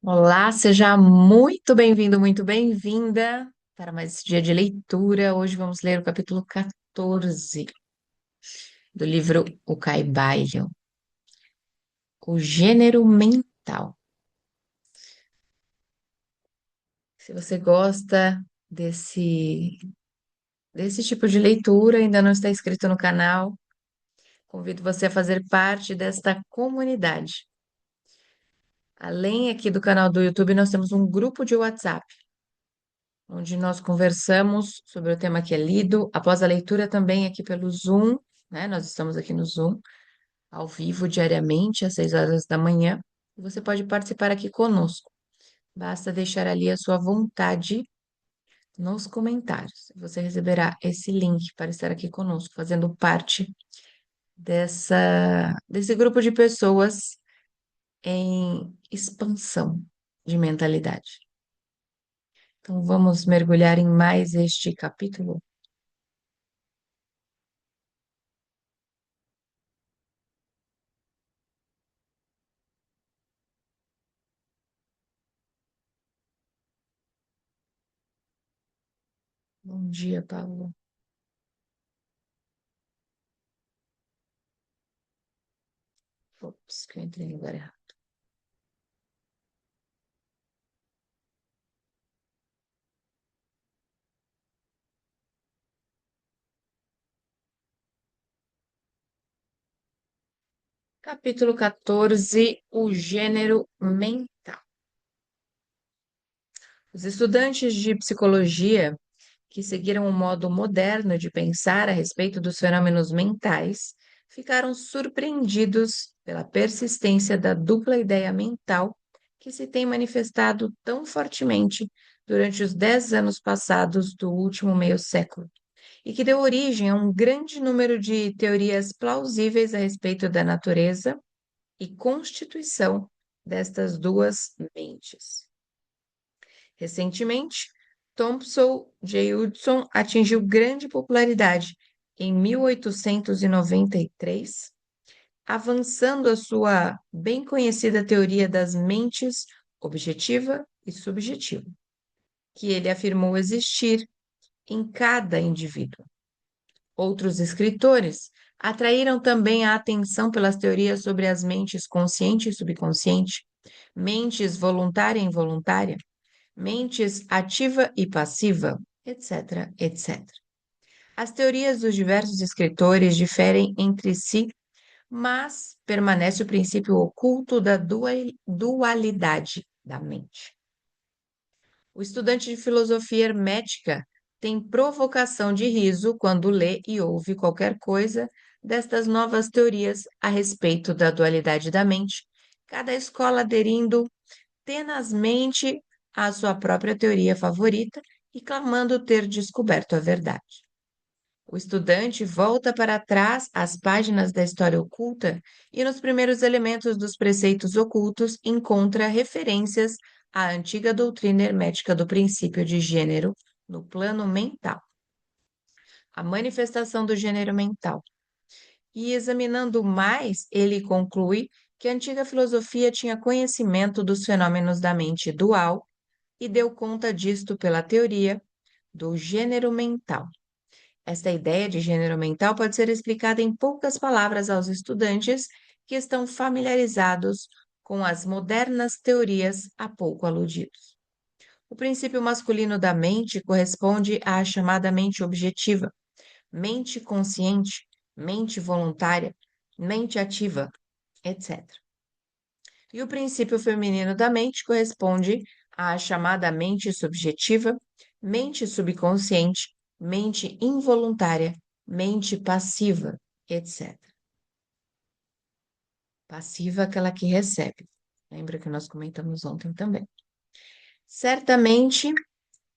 Olá, seja muito bem-vindo, muito bem-vinda para mais esse dia de leitura. Hoje vamos ler o capítulo 14 do livro O Caibalion, o gênero mental. Se você gosta desse tipo de leitura, ainda não está inscrito no canal, convido você a fazer parte desta comunidade. Além aqui do canal do YouTube, nós temos um grupo de WhatsApp, onde nós conversamos sobre o tema que é lido. Após a leitura, também aqui pelo Zoom, né? Nós estamos aqui no Zoom, ao vivo, diariamente, às 6 horas da manhã. E você pode participar aqui conosco. Basta deixar ali a sua vontade nos comentários. Você receberá esse link para estar aqui conosco, fazendo parte desse grupo de pessoas em expansão de mentalidade. Então, vamos mergulhar em mais este capítulo. Bom dia, Paulo. Ops, que eu entrei no lugar errado. Capítulo 14, o gênero mental. Os estudantes de psicologia que seguiram um modo moderno de pensar a respeito dos fenômenos mentais ficaram surpreendidos pela persistência da dupla ideia mental que se tem manifestado tão fortemente durante os 10 anos passados do último meio século, e que deu origem a um grande número de teorias plausíveis a respeito da natureza e constituição destas duas mentes. Recentemente, Thompson J. Hudson atingiu grande popularidade em 1893, avançando a sua bem conhecida teoria das mentes objetiva e subjetiva, que ele afirmou existir em cada indivíduo. Outros escritores atraíram também a atenção pelas teorias sobre as mentes consciente e subconsciente, mentes voluntária e involuntária, mentes ativa e passiva, etc, etc. As teorias dos diversos escritores diferem entre si, mas permanece o princípio oculto da dualidade da mente. O estudante de filosofia hermética tem provocação de riso quando lê e ouve qualquer coisa destas novas teorias a respeito da dualidade da mente, cada escola aderindo tenazmente à sua própria teoria favorita e clamando ter descoberto a verdade. O estudante volta para trás às páginas da história oculta e, nos primeiros elementos dos preceitos ocultos, encontra referências à antiga doutrina hermética do princípio de gênero no plano mental, a manifestação do gênero mental. E examinando mais, ele conclui que a antiga filosofia tinha conhecimento dos fenômenos da mente dual e deu conta disto pela teoria do gênero mental. Esta ideia de gênero mental pode ser explicada em poucas palavras aos estudantes que estão familiarizados com as modernas teorias há pouco aludidos. O princípio masculino da mente corresponde à chamada mente objetiva, mente consciente, mente voluntária, mente ativa, etc. E o princípio feminino da mente corresponde à chamada mente subjetiva, mente subconsciente, mente involuntária, mente passiva, etc. Passiva, aquela que recebe. Lembra que nós comentamos ontem também. Certamente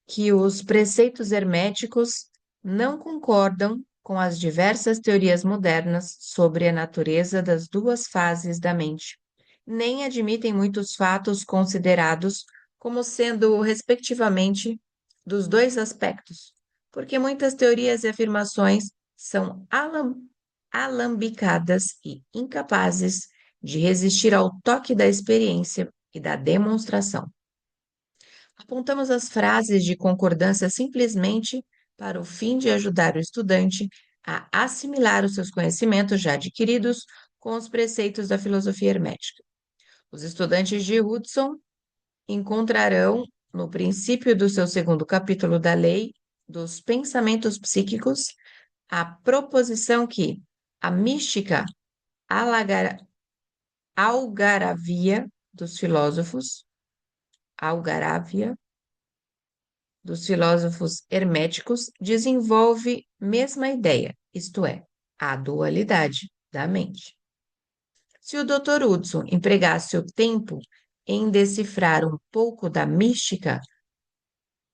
que os preceitos herméticos não concordam com as diversas teorias modernas sobre a natureza das duas fases da mente, nem admitem muitos fatos considerados como sendo, respectivamente, dos dois aspectos, porque muitas teorias e afirmações são alambicadas e incapazes de resistir ao toque da experiência e da demonstração. Apontamos as frases de concordância simplesmente para o fim de ajudar o estudante a assimilar os seus conhecimentos já adquiridos com os preceitos da filosofia hermética. Os estudantes de Hudson encontrarão, no princípio do seu segundo capítulo da Lei dos Pensamentos Psíquicos, a proposição que a mística algaravia dos filósofos, algaravia dos filósofos herméticos desenvolve mesma ideia, isto é, a dualidade da mente. Se o Dr. Hudson empregasse o tempo em decifrar um pouco da mística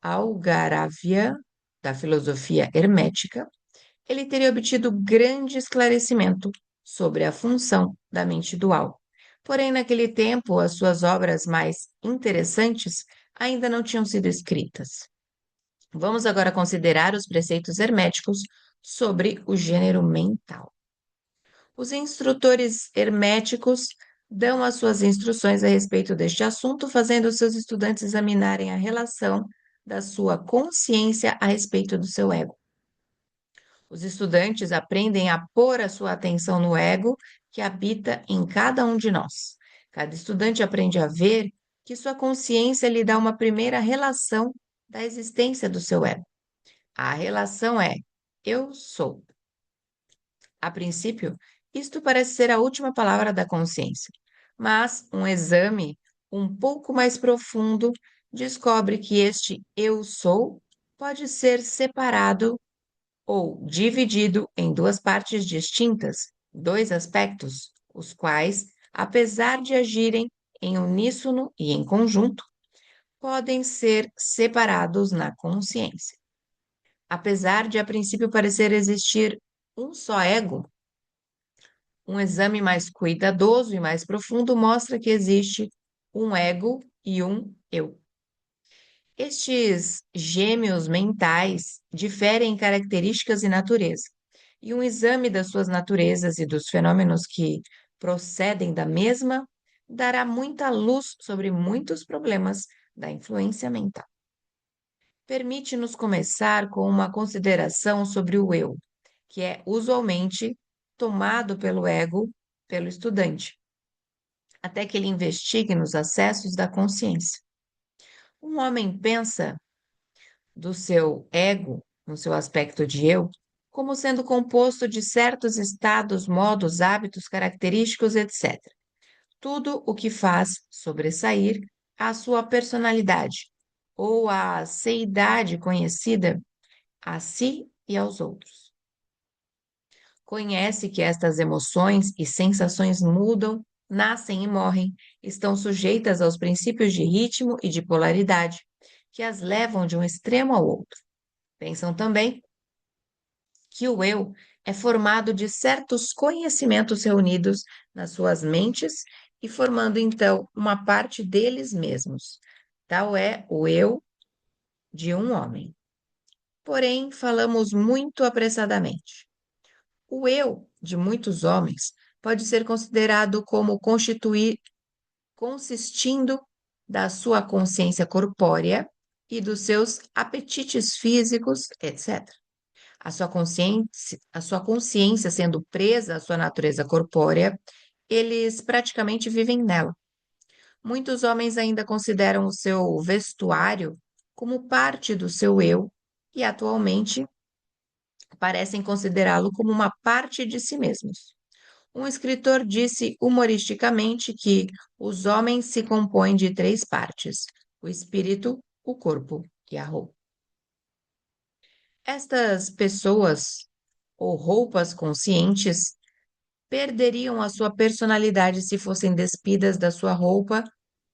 algaravia da filosofia hermética, ele teria obtido grande esclarecimento sobre a função da mente dual. Porém, naquele tempo, as suas obras mais interessantes ainda não tinham sido escritas. Vamos agora considerar os preceitos herméticos sobre o gênero mental. Os instrutores herméticos dão as suas instruções a respeito deste assunto, fazendo seus estudantes examinarem a relação da sua consciência a respeito do seu ego. Os estudantes aprendem a pôr a sua atenção no ego que habita em cada um de nós. Cada estudante aprende a ver que sua consciência lhe dá uma primeira relação da existência do seu ego. A relação é eu sou. A princípio, isto parece ser a última palavra da consciência, mas um exame um pouco mais profundo descobre que este eu sou pode ser separado ou dividido em duas partes distintas, dois aspectos, os quais, apesar de agirem em uníssono e em conjunto, podem ser separados na consciência. Apesar de a princípio parecer existir um só ego, um exame mais cuidadoso e mais profundo mostra que existe um ego e um eu. Estes gêmeos mentais diferem em características e natureza, e um exame das suas naturezas e dos fenômenos que procedem da mesma dará muita luz sobre muitos problemas da influência mental. Permite-nos começar com uma consideração sobre o eu, que é usualmente tomado pelo ego, pelo estudante, até que ele investigue nos acessos da consciência. Um homem pensa do seu ego, no seu aspecto de eu, como sendo composto de certos estados, modos, hábitos, característicos, etc. Tudo o que faz sobressair a sua personalidade ou a seidade conhecida a si e aos outros. Conhece que estas emoções e sensações mudam, nascem e morrem, estão sujeitas aos princípios de ritmo e de polaridade, que as levam de um extremo ao outro. Pensam também que o eu é formado de certos conhecimentos reunidos nas suas mentes e formando então uma parte deles mesmos. Tal é o eu de um homem. Porém, falamos muito apressadamente. O eu de muitos homens pode ser considerado como consistindo da sua consciência corpórea e dos seus apetites físicos, etc. A sua consciência sendo presa à sua natureza corpórea, eles praticamente vivem nela. Muitos homens ainda consideram o seu vestuário como parte do seu eu e atualmente parecem considerá-lo como uma parte de si mesmos. Um escritor disse humoristicamente que os homens se compõem de três partes: o espírito, o corpo e a roupa. Estas pessoas ou roupas conscientes perderiam a sua personalidade se fossem despidas da sua roupa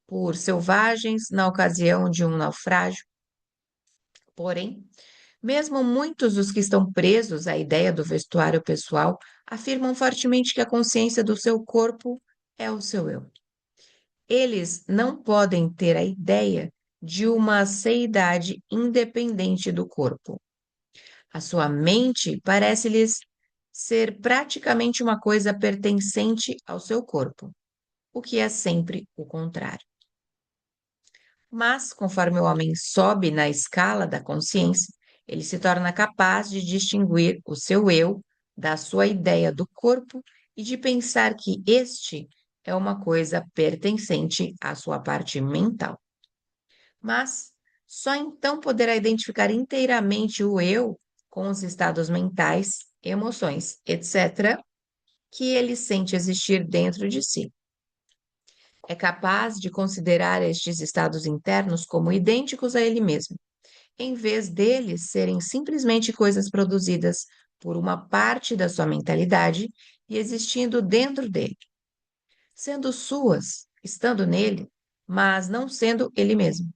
por selvagens na ocasião de um naufrágio. Porém, mesmo muitos dos que estão presos à ideia do vestuário pessoal afirmam fortemente que a consciência do seu corpo é o seu eu. Eles não podem ter a ideia de uma seidade independente do corpo. A sua mente parece-lhes ser praticamente uma coisa pertencente ao seu corpo, o que é sempre o contrário. Mas, conforme o homem sobe na escala da consciência, ele se torna capaz de distinguir o seu eu da sua ideia do corpo e de pensar que este é uma coisa pertencente à sua parte mental. Mas só então poderá identificar inteiramente o eu com os estados mentais, emoções, etc., que ele sente existir dentro de si. É capaz de considerar estes estados internos como idênticos a ele mesmo, em vez deles serem simplesmente coisas produzidas por uma parte da sua mentalidade e existindo dentro dele, sendo suas, estando nele, mas não sendo ele mesmo.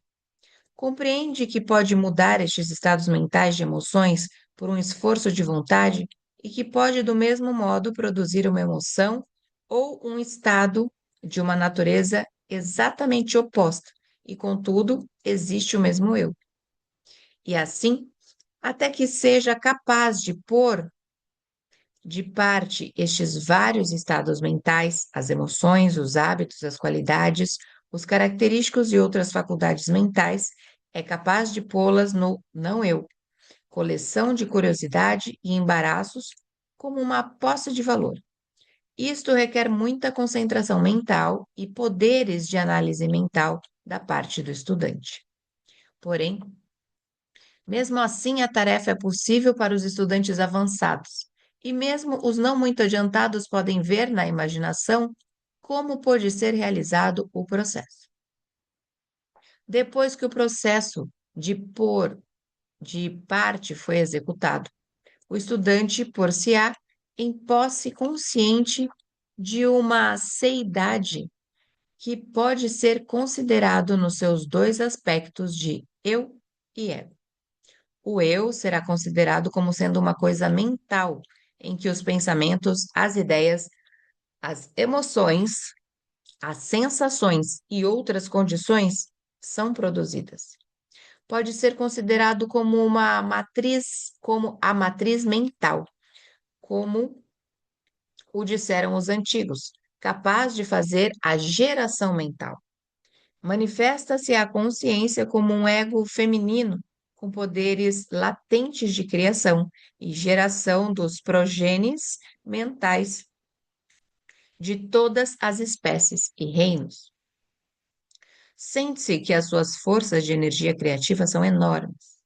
Compreende que pode mudar estes estados mentais de emoções por um esforço de vontade e que pode, do mesmo modo, produzir uma emoção ou um estado de uma natureza exatamente oposta, e, contudo, existe o mesmo eu. E assim, até que seja capaz de pôr de parte estes vários estados mentais, as emoções, os hábitos, as qualidades, os característicos e outras faculdades mentais, é capaz de pô-las no não eu, coleção de curiosidade e embaraços, como uma posse de valor. Isto requer muita concentração mental e poderes de análise mental da parte do estudante. Porém, mesmo assim, a tarefa é possível para os estudantes avançados, e mesmo os não muito adiantados podem ver na imaginação como pode ser realizado o processo. Depois que o processo de pôr de parte foi executado, o estudante por-se-á em posse consciente de uma seidade que pode ser considerado nos seus dois aspectos de eu e ego. O eu será considerado como sendo uma coisa mental, em que os pensamentos, as ideias, as emoções, as sensações e outras condições são produzidas. Pode ser considerado como uma matriz, como a matriz mental, como o disseram os antigos, capaz de fazer a geração mental. Manifesta-se a consciência como um ego feminino, com poderes latentes de criação e geração dos progenes mentais de todas as espécies e reinos. Sente-se que as suas forças de energia criativa são enormes.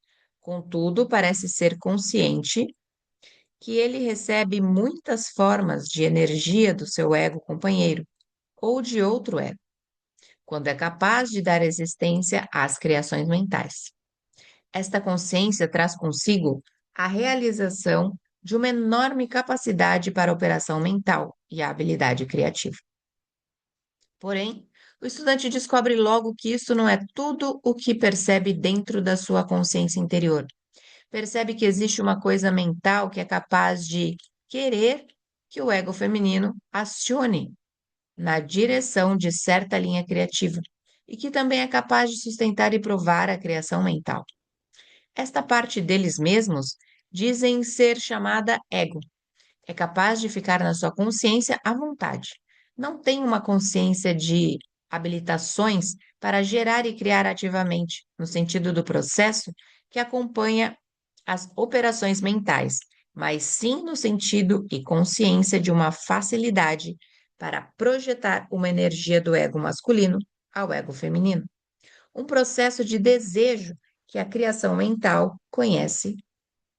Contudo, parece ser consciente que ele recebe muitas formas de energia do seu ego companheiro ou de outro ego, quando é capaz de dar existência às criações mentais. Esta consciência traz consigo a realização de uma enorme capacidade para a operação mental e a habilidade criativa. Porém, o estudante descobre logo que isso não é tudo o que percebe dentro da sua consciência interior. Percebe que existe uma coisa mental que é capaz de querer que o ego feminino acione na direção de certa linha criativa e que também é capaz de sustentar e provar a criação mental. Esta parte deles mesmos dizem ser chamada ego. É capaz de ficar na sua consciência à vontade. Não tem uma consciência de habilitações para gerar e criar ativamente, no sentido do processo que acompanha as operações mentais, mas sim no sentido e consciência de uma facilidade para projetar uma energia do ego masculino ao ego feminino. Um processo de desejo que a criação mental conhece,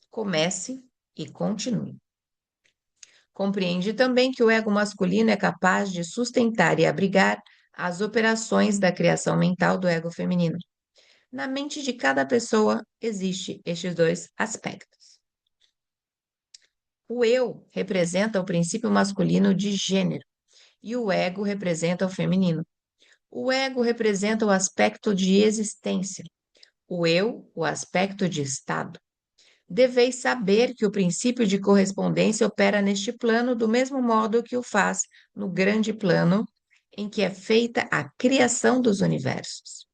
comece e continue. Compreende também que o ego masculino é capaz de sustentar e abrigar as operações da criação mental do ego feminino. Na mente de cada pessoa existe estes dois aspectos. O eu representa o princípio masculino de gênero e o ego representa o feminino. O ego representa o aspecto de existência, o eu, o aspecto de estado. Deveis saber que o princípio de correspondência opera neste plano do mesmo modo que o faz no grande plano em que é feita a criação dos universos.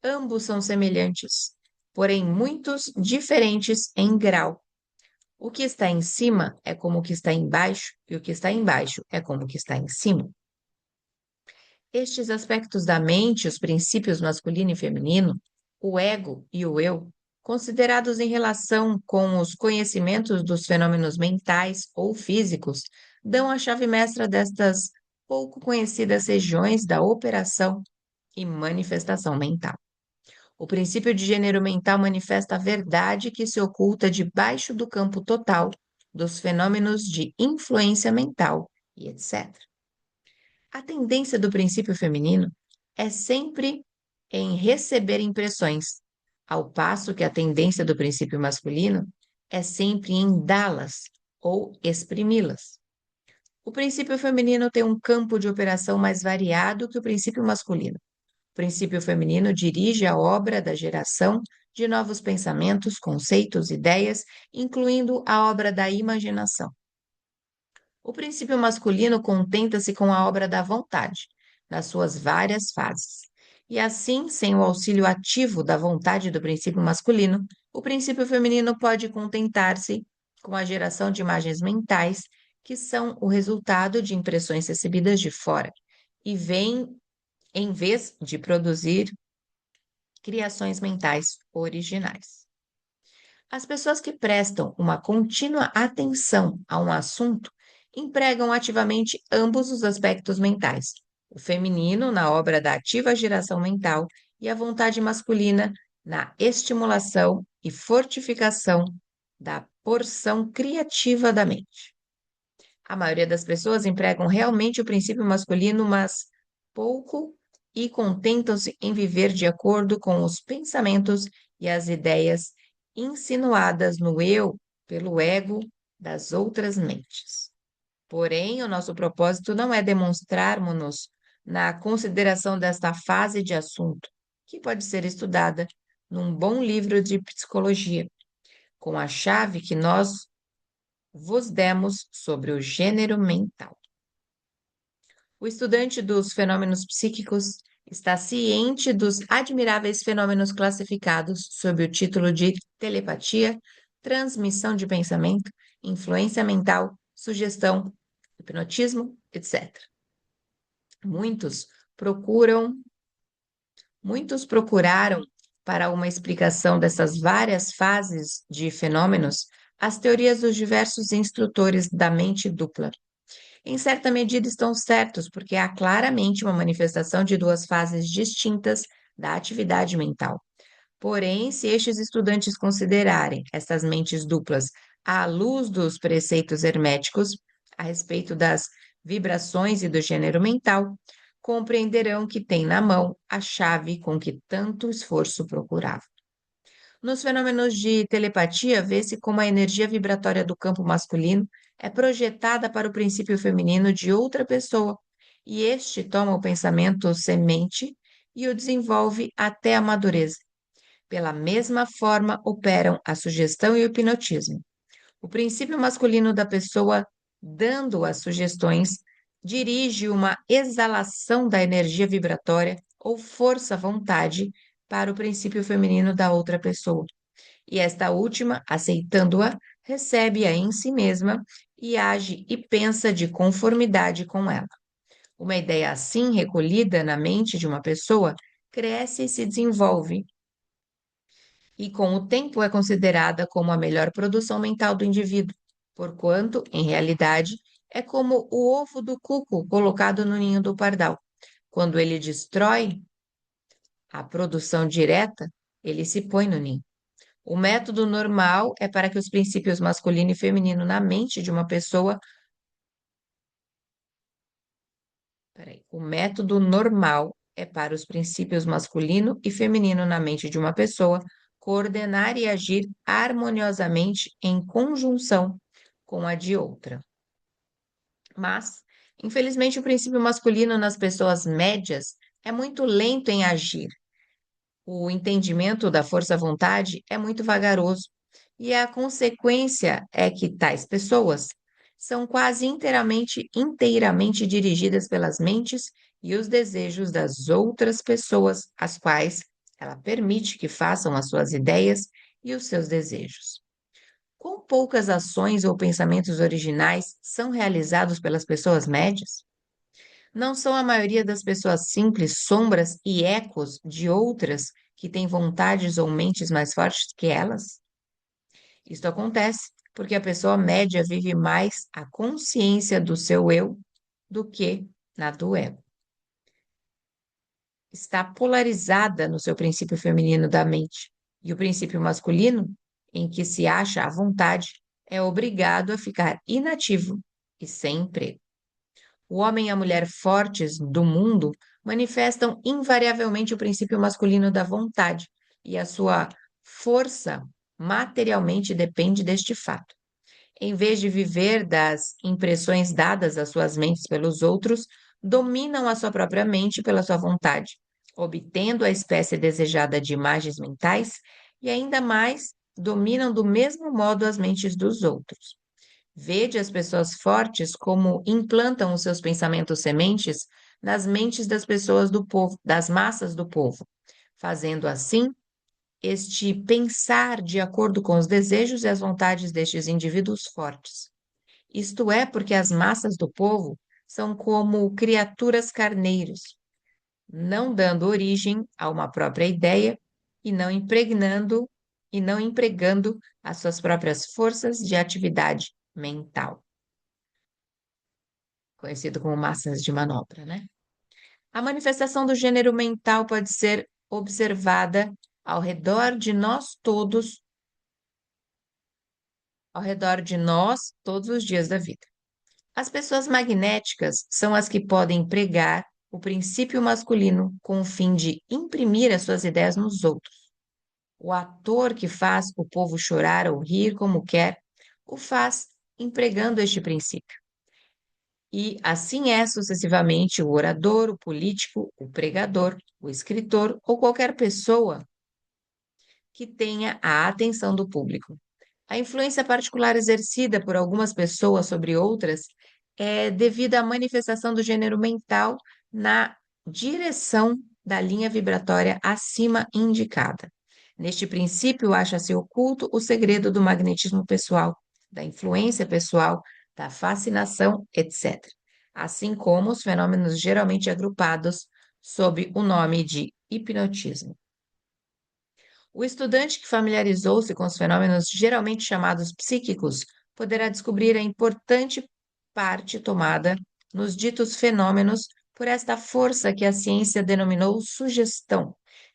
Ambos são semelhantes, porém muitos diferentes em grau. O que está em cima é como o que está embaixo, e o que está embaixo é como o que está em cima. Estes aspectos da mente, os princípios masculino e feminino, o ego e o eu, considerados em relação com os conhecimentos dos fenômenos mentais ou físicos, dão a chave mestra destas pouco conhecidas regiões da operação e manifestação mental. O princípio de gênero mental manifesta a verdade que se oculta debaixo do campo total dos fenômenos de influência mental e etc. A tendência do princípio feminino é sempre em receber impressões, ao passo que a tendência do princípio masculino é sempre em dá-las ou exprimi-las. O princípio feminino tem um campo de operação mais variado que o princípio masculino. O princípio feminino dirige a obra da geração de novos pensamentos, conceitos, ideias, incluindo a obra da imaginação. O princípio masculino contenta-se com a obra da vontade, nas suas várias fases. E assim, sem o auxílio ativo da vontade do princípio masculino, o princípio feminino pode contentar-se com a geração de imagens mentais, que são o resultado de impressões recebidas de fora, e vêm em vez de produzir criações mentais originais. As pessoas que prestam uma contínua atenção a um assunto empregam ativamente ambos os aspectos mentais, o feminino na obra da ativa geração mental e a vontade masculina na estimulação e fortificação da porção criativa da mente. A maioria das pessoas empregam realmente o princípio masculino, mas pouco e contentam-se em viver de acordo com os pensamentos e as ideias insinuadas no eu pelo ego das outras mentes. Porém, o nosso propósito não é demonstrarmos-nos na consideração desta fase de assunto, que pode ser estudada num bom livro de psicologia, com a chave que nós vos demos sobre o gênero mental. O estudante dos fenômenos psíquicos está ciente dos admiráveis fenômenos classificados sob o título de telepatia, transmissão de pensamento, influência mental, sugestão, hipnotismo, etc. Muitos procuram, muitos procuraram para uma explicação dessas várias fases de fenômenos as teorias dos diversos instrutores da mente dupla. Em certa medida estão certos, porque há claramente uma manifestação de duas fases distintas da atividade mental. Porém, se estes estudantes considerarem essas mentes duplas à luz dos preceitos herméticos a respeito das vibrações e do gênero mental, compreenderão que têm na mão a chave com que tanto esforço procuravam. Nos fenômenos de telepatia, vê-se como a energia vibratória do campo masculino é projetada para o princípio feminino de outra pessoa, e este toma o pensamento semente e o desenvolve até a madureza. Pela mesma forma operam a sugestão e o hipnotismo. O princípio masculino da pessoa, dando as sugestões, dirige uma exalação da energia vibratória ou força-vontade para o princípio feminino da outra pessoa. E esta última, aceitando-a, recebe-a em si mesma e age e pensa de conformidade com ela. Uma ideia assim recolhida na mente de uma pessoa cresce e se desenvolve, e com o tempo é considerada como a melhor produção mental do indivíduo, porquanto, em realidade, é como o ovo do cuco colocado no ninho do pardal. Quando ele destrói a produção direta, ele se põe no ninho. O método normal é para que os princípios masculino e feminino na mente de uma pessoa. O método normal é para os princípios masculino e feminino na mente de uma pessoa coordenar e agir harmoniosamente em conjunção com a de outra. Mas, infelizmente, o princípio masculino nas pessoas médias é muito lento em agir. O entendimento da força-vontade é muito vagaroso, e a consequência é que tais pessoas são quase inteiramente dirigidas pelas mentes e os desejos das outras pessoas, às quais ela permite que façam as suas ideias e os seus desejos. Quão poucas ações ou pensamentos originais são realizados pelas pessoas médias? Não são a maioria das pessoas simples sombras e ecos de outras que têm vontades ou mentes mais fortes que elas? Isto acontece porque a pessoa média vive mais a consciência do seu eu do que na do ego. Está polarizada no seu princípio feminino da mente. E o princípio masculino, em que se acha à vontade, é obrigado a ficar inativo e sem emprego. O homem e a mulher fortes do mundo manifestam invariavelmente o princípio masculino da vontade, e a sua força materialmente depende deste fato. Em vez de viver das impressões dadas às suas mentes pelos outros, dominam a sua própria mente pela sua vontade, obtendo a espécie desejada de imagens mentais e ainda mais dominam do mesmo modo as mentes dos outros. Vede as pessoas fortes como implantam os seus pensamentos sementes nas mentes das pessoas do povo, das massas do povo, fazendo assim este pensar de acordo com os desejos e as vontades destes indivíduos fortes. Isto é porque as massas do povo são como criaturas carneiros, não dando origem a uma própria ideia e não empregando as suas próprias forças de atividade mental, conhecido como massas de manobra, né? A manifestação do gênero mental pode ser observada ao redor de nós todos, ao redor de nós todos os dias da vida. As pessoas magnéticas são as que podem empregar o princípio masculino com o fim de imprimir as suas ideias nos outros. O ator que faz o povo chorar ou rir como quer, o faz empregando este princípio. E assim é sucessivamente o orador, o político, o pregador, o escritor ou qualquer pessoa que tenha a atenção do público. A influência particular exercida por algumas pessoas sobre outras é devida à manifestação do gênero mental na direção da linha vibratória acima indicada. Neste princípio, acha-se oculto o segredo do magnetismo pessoal, da influência pessoal, da fascinação, etc., assim como os fenômenos geralmente agrupados sob o nome de hipnotismo. O estudante que familiarizou-se com os fenômenos geralmente chamados psíquicos poderá descobrir a importante parte tomada nos ditos fenômenos por esta força que a ciência denominou sugestão,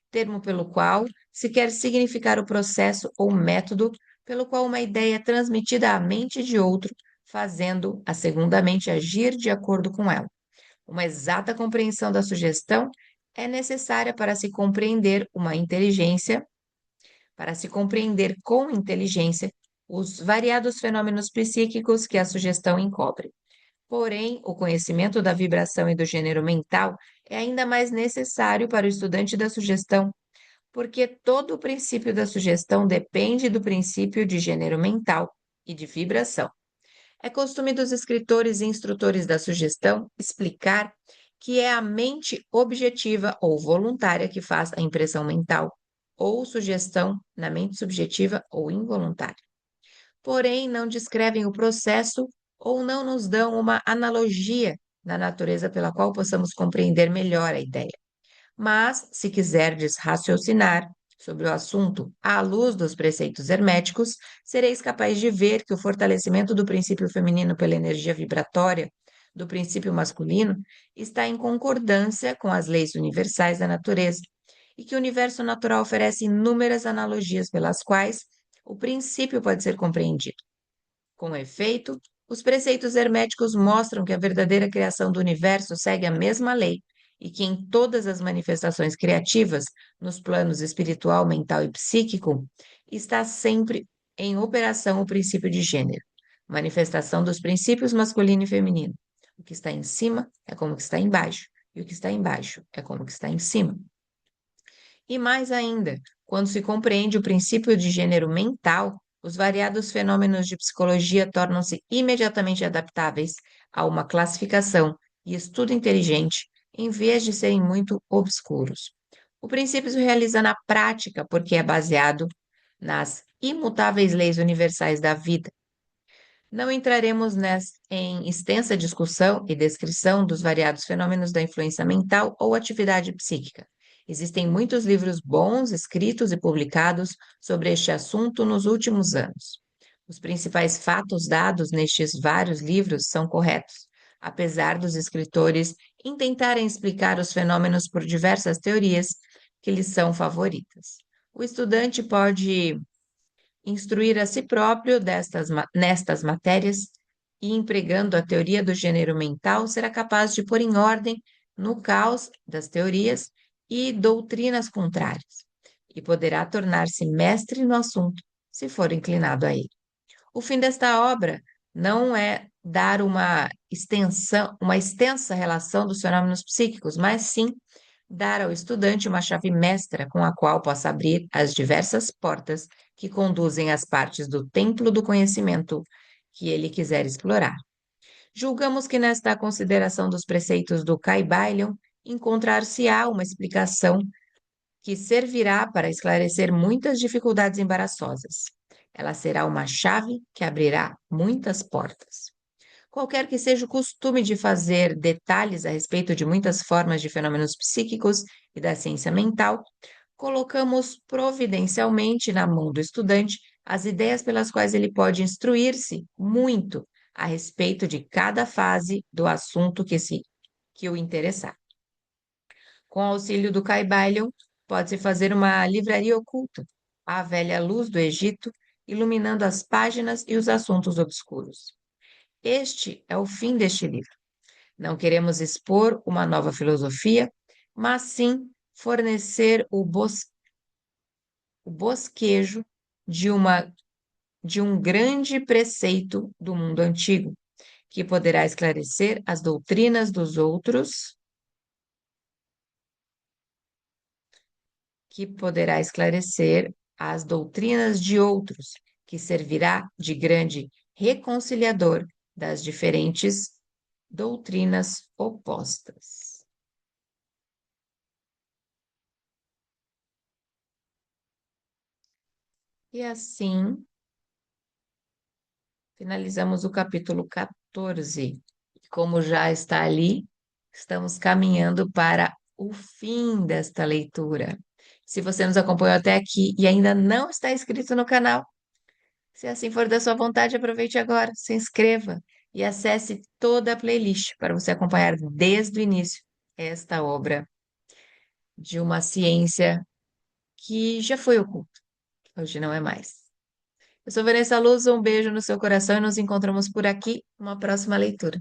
termo pelo qual se quer significar o processo ou método pelo qual uma ideia é transmitida à mente de outro, fazendo a segunda mente agir de acordo com ela. Uma exata compreensão da sugestão é necessária para se compreender com inteligência os variados fenômenos psíquicos que a sugestão encobre. Porém, o conhecimento da vibração e do gênero mental é ainda mais necessário para o estudante da sugestão, porque todo o princípio da sugestão depende do princípio de gênero mental e de vibração. É costume dos escritores e instrutores da sugestão explicar que é a mente objetiva ou voluntária que faz a impressão mental ou sugestão na mente subjetiva ou involuntária. Porém, não descrevem o processo ou não nos dão uma analogia na natureza pela qual possamos compreender melhor a ideia. Mas, se quiserdes raciocinar sobre o assunto à luz dos preceitos herméticos, sereis capaz de ver que o fortalecimento do princípio feminino pela energia vibratória do princípio masculino está em concordância com as leis universais da natureza e que o universo natural oferece inúmeras analogias pelas quais o princípio pode ser compreendido. Com efeito, os preceitos herméticos mostram que a verdadeira criação do universo segue a mesma lei e que em todas as manifestações criativas, nos planos espiritual, mental e psíquico, está sempre em operação o princípio de gênero, manifestação dos princípios masculino e feminino. O que está em cima é como o que está embaixo, e o que está embaixo é como o que está em cima. E mais ainda, quando se compreende o princípio de gênero mental, os variados fenômenos de psicologia tornam-se imediatamente adaptáveis a uma classificação e estudo inteligente, em vez de serem muito obscuros. O princípio se realiza na prática porque é baseado nas imutáveis leis universais da vida. Não entraremos em extensa discussão e descrição dos variados fenômenos da influência mental ou atividade psíquica. Existem muitos livros bons escritos e publicados sobre este assunto nos últimos anos. Os principais fatos dados nestes vários livros são corretos, apesar dos escritores intentarem explicar os fenômenos por diversas teorias que lhes são favoritas. O estudante pode instruir a si próprio nestas matérias e, empregando a teoria do gênero mental, será capaz de pôr em ordem no caos das teorias e doutrinas contrárias, e poderá tornar-se mestre no assunto, se for inclinado a ele. O fim desta obra não é dar uma extensa relação dos fenômenos psíquicos, mas sim dar ao estudante uma chave mestra com a qual possa abrir as diversas portas que conduzem às partes do templo do conhecimento que ele quiser explorar. Julgamos que nesta consideração dos preceitos do Caibalion encontrar-se-á uma explicação que servirá para esclarecer muitas dificuldades embaraçosas. Ela será uma chave que abrirá muitas portas. Qualquer que seja o costume de fazer detalhes a respeito de muitas formas de fenômenos psíquicos e da ciência mental, colocamos providencialmente na mão do estudante as ideias pelas quais ele pode instruir-se muito a respeito de cada fase do assunto que o interessar. Com auxílio do Caibalion, pode-se fazer uma livraria oculta, a velha luz do Egito, iluminando as páginas e os assuntos obscuros. Este é o fim deste livro. Não queremos expor uma nova filosofia, mas sim fornecer o bosquejo de um grande preceito do mundo antigo, que poderá esclarecer as doutrinas dos outros, que poderá esclarecer as doutrinas de outros, que servirá de grande reconciliador das diferentes doutrinas opostas. E assim finalizamos o capítulo 14. Como já está ali, estamos caminhando para o fim desta leitura. Se você nos acompanhou até aqui e ainda não está inscrito no canal, se assim for da sua vontade, aproveite agora, se inscreva e acesse toda a playlist para você acompanhar desde o início esta obra de uma ciência que já foi oculta, hoje não é mais. Eu sou Vanessa Luz, um beijo no seu coração e nos encontramos por aqui numa próxima leitura.